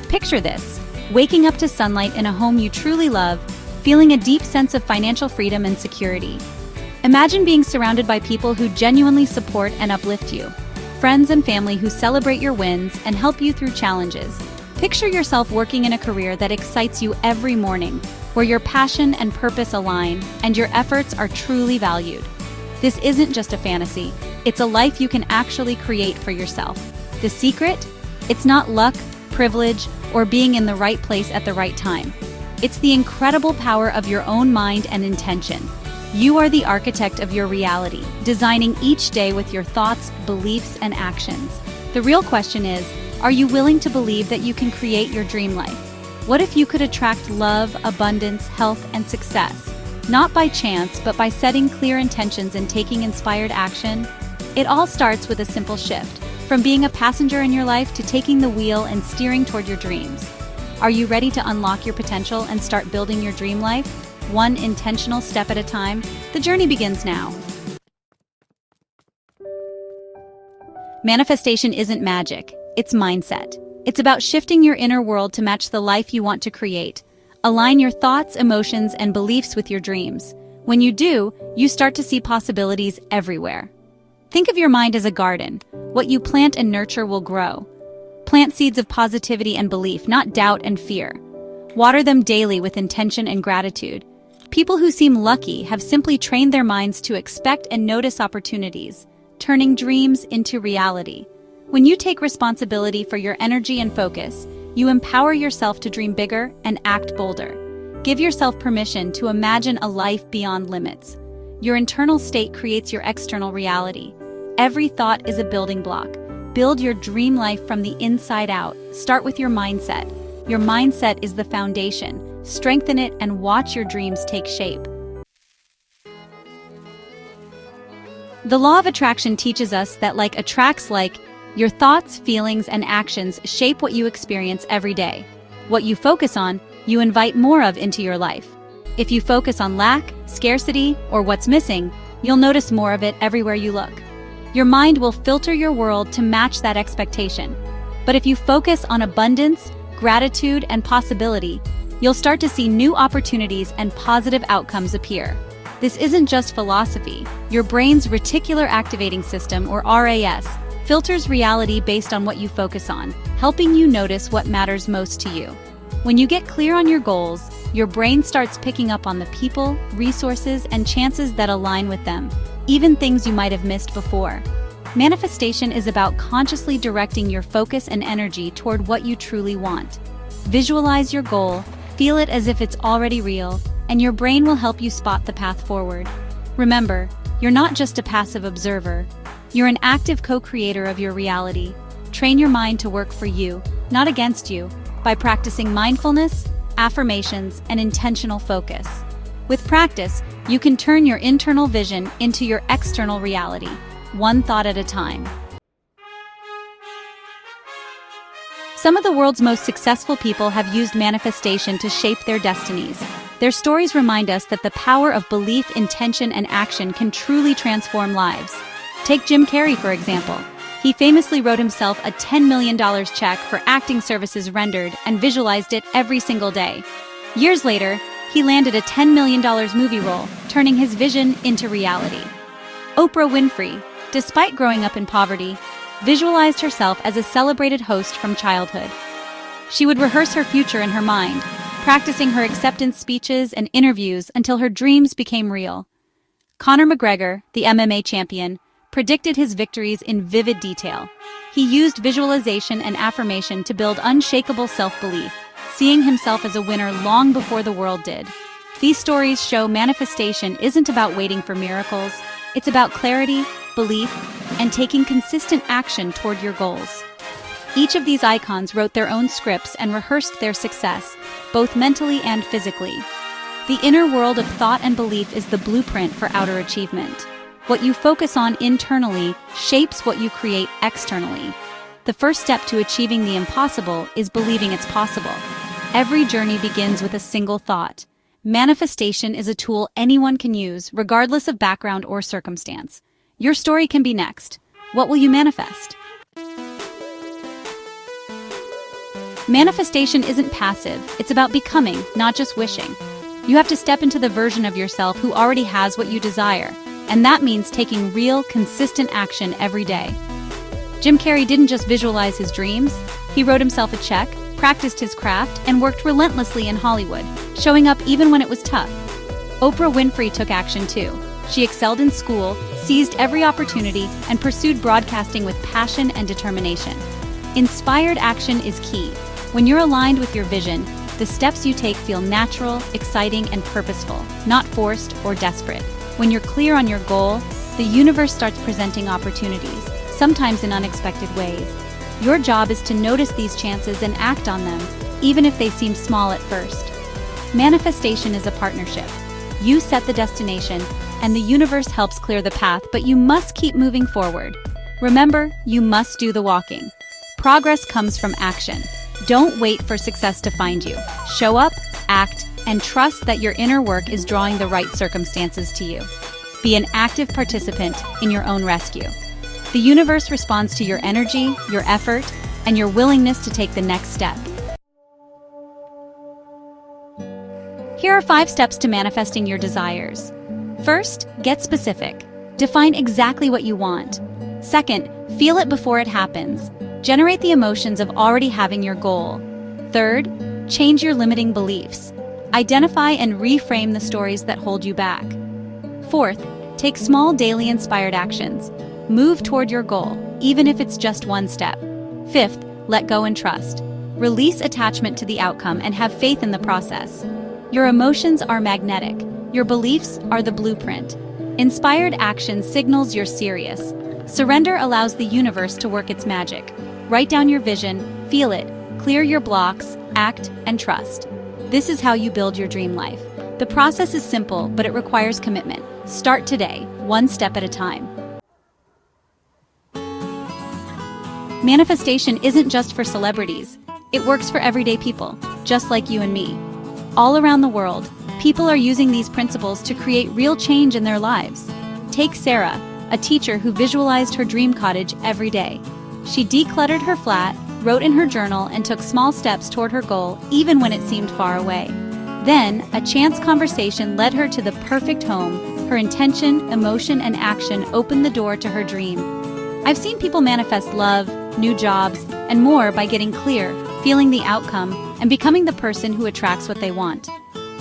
Picture this: waking up to sunlight in a home you truly love, feeling a deep sense of financial freedom and security. Imagine being surrounded by people who genuinely support and uplift you, friends and family who celebrate your wins and help you through challenges. Picture yourself working in a career that excites you every morning, where your passion and purpose align and your efforts are truly valued. This isn't just a fantasy, it's a life you can actually create for yourself. The secret? It's not luck, privilege, or being in the right place at the right time. It's the incredible power of your own mind and intention. You are the architect of your reality, designing each day with your thoughts, beliefs, and actions. The real question is, are you willing to believe that you can create your dream life? What if you could attract love, abundance, health, and success? Not by chance, but by setting clear intentions and taking inspired action? It all starts with a simple shift, from being a passenger in your life to taking the wheel and steering toward your dreams. Are you ready to unlock your potential and start building your dream life? One intentional step at a time. The journey begins now. Manifestation isn't magic, it's mindset. It's about shifting your inner world to match the life you want to create. Align your thoughts, emotions, and beliefs with your dreams. When you do, you start to see possibilities everywhere. Think of your mind as a garden. What you plant and nurture will grow. Plant seeds of positivity and belief, not doubt and fear. Water them daily with intention and gratitude. People who seem lucky have simply trained their minds to expect and notice opportunities, turning dreams into reality. When you take responsibility for your energy and focus, you empower yourself to dream bigger and act bolder. Give yourself permission to imagine a life beyond limits. Your internal state creates your external reality. Every thought is a building block. Build your dream life from the inside out. Start with your mindset. Your mindset is the foundation. Strengthen it and watch your dreams take shape. The law of attraction teaches us that like attracts like. Your thoughts, feelings, and actions shape what you experience every day. What you focus on, you invite more of into your life. If you focus on lack, scarcity, or what's missing, you'll notice more of it everywhere you look. Your mind will filter your world to match that expectation. But if you focus on abundance, gratitude, and possibility, you'll start to see new opportunities and positive outcomes appear. This isn't just philosophy. Your brain's reticular activating system, or RAS, filters reality based on what you focus on, helping you notice what matters most to you. When you get clear on your goals, your brain starts picking up on the people, resources, and chances that align with them, even things you might have missed before. Manifestation is about consciously directing your focus and energy toward what you truly want. Visualize your goal, feel it as if it's already real, and your brain will help you spot the path forward. Remember, you're not just a passive observer. You're an active co-creator of your reality. Train your mind to work for you, not against you, by practicing mindfulness, affirmations, and intentional focus. With practice, you can turn your internal vision into your external reality, one thought at a time. Some of the world's most successful people have used manifestation to shape their destinies. Their stories remind us that the power of belief, intention, and action can truly transform lives. Take Jim Carrey, for example. He famously wrote himself a $10 million check for acting services rendered and visualized it every single day. Years later, he landed a $10 million movie role, turning his vision into reality. Oprah Winfrey, despite growing up in poverty, visualized herself as a celebrated host from childhood. She would rehearse her future in her mind, practicing her acceptance speeches and interviews until her dreams became real. Conor McGregor, the MMA champion, predicted his victories in vivid detail. He used visualization and affirmation to build unshakable self-belief, seeing himself as a winner long before the world did. These stories show manifestation isn't about waiting for miracles, it's about clarity, belief, and taking consistent action toward your goals. Each of these icons wrote their own scripts and rehearsed their success, both mentally and physically. The inner world of thought and belief is the blueprint for outer achievement. What you focus on internally shapes what you create externally. The first step to achieving the impossible is believing it's possible. Every journey begins with a single thought. Manifestation is a tool anyone can use, regardless of background or circumstance. Your story can be next. What will you manifest? Manifestation isn't passive, it's about becoming, not just wishing. You have to step into the version of yourself who already has what you desire, and that means taking real, consistent action every day. Jim Carrey didn't just visualize his dreams, he wrote himself a check, practiced his craft, and worked relentlessly in Hollywood, showing up even when it was tough. Oprah Winfrey took action too. She excelled in school, seized every opportunity, and pursued broadcasting with passion and determination. Inspired action is key. When you're aligned with your vision, the steps you take feel natural, exciting, and purposeful, not forced or desperate. When you're clear on your goal, the universe starts presenting opportunities, sometimes in unexpected ways. Your job is to notice these chances and act on them, even if they seem small at first. Manifestation is a partnership. You set the destination, and the universe helps clear the path, but you must keep moving forward. Remember, you must do the walking. Progress comes from action. Don't wait for success to find you. Show up, act, and trust that your inner work is drawing the right circumstances to you. Be an active participant in your own rescue. The universe responds to your energy, your effort, and your willingness to take the next step. Here are 5 steps to manifesting your desires. First, get specific. Define exactly what you want. Second, feel it before it happens. Generate the emotions of already having your goal. Third, change your limiting beliefs. Identify and reframe the stories that hold you back. Fourth, take small daily inspired actions. Move toward your goal, even if it's just one step. Fifth, let go and trust. Release attachment to the outcome and have faith in the process. Your emotions are magnetic. Your beliefs are the blueprint. Inspired action signals you're serious. Surrender allows the universe to work its magic. Write down your vision, feel it, clear your blocks, act, and trust. This is how you build your dream life. The process is simple, but it requires commitment. Start today, one step at a time. Manifestation isn't just for celebrities. It works for everyday people, just like you and me. All around the world, people are using these principles to create real change in their lives. Take Sarah, a teacher who visualized her dream cottage every day. She decluttered her flat, wrote in her journal, and took small steps toward her goal, even when it seemed far away. Then, a chance conversation led her to the perfect home. Her intention, emotion, and action opened the door to her dream. I've seen people manifest love, new jobs, and more by getting clear, feeling the outcome, and becoming the person who attracts what they want.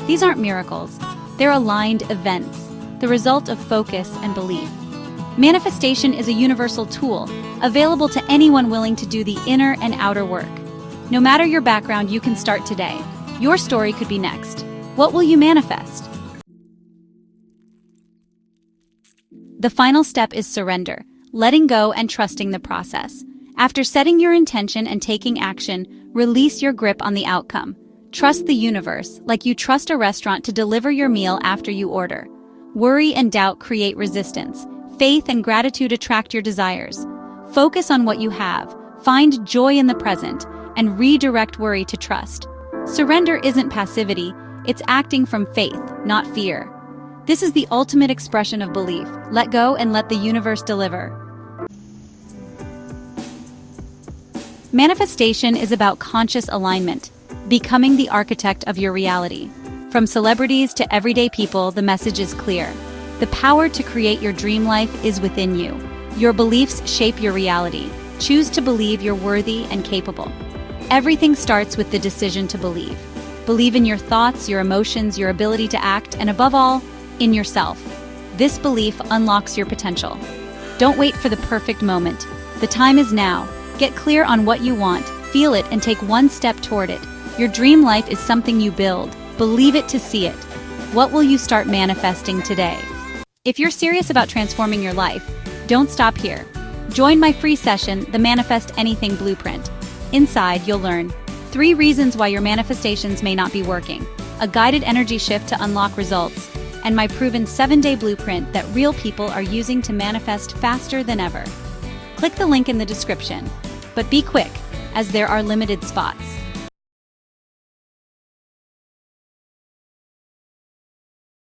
These aren't miracles. They're aligned events, the result of focus and belief. Manifestation is a universal tool, available to anyone willing to do the inner and outer work. No matter your background, you can start today. Your story could be next. What will you manifest? The final step is surrender, letting go and trusting the process. After setting your intention and taking action, release your grip on the outcome. Trust the universe, like you trust a restaurant to deliver your meal after you order. Worry and doubt create resistance. Faith and gratitude attract your desires. Focus on what you have, find joy in the present, and redirect worry to trust. Surrender isn't passivity, it's acting from faith, not fear. This is the ultimate expression of belief. Let go and let the universe deliver. Manifestation is about conscious alignment, becoming the architect of your reality. From celebrities to everyday people, the message is clear. The power to create your dream life is within you. Your beliefs shape your reality. Choose to believe you're worthy and capable. Everything starts with the decision to believe. Believe in your thoughts, your emotions, your ability to act, and above all, in yourself. This belief unlocks your potential. Don't wait for the perfect moment. The time is now. Get clear on what you want, feel it, and take one step toward it. Your dream life is something you build. Believe it to see it. What will you start manifesting today? If you're serious about transforming your life, don't stop here. Join my free session, the Manifest Anything Blueprint. Inside, you'll learn 3 reasons why your manifestations may not be working, a guided energy shift to unlock results, and my proven 7-day blueprint that real people are using to manifest faster than ever. Click the link in the description, but be quick, as there are limited spots.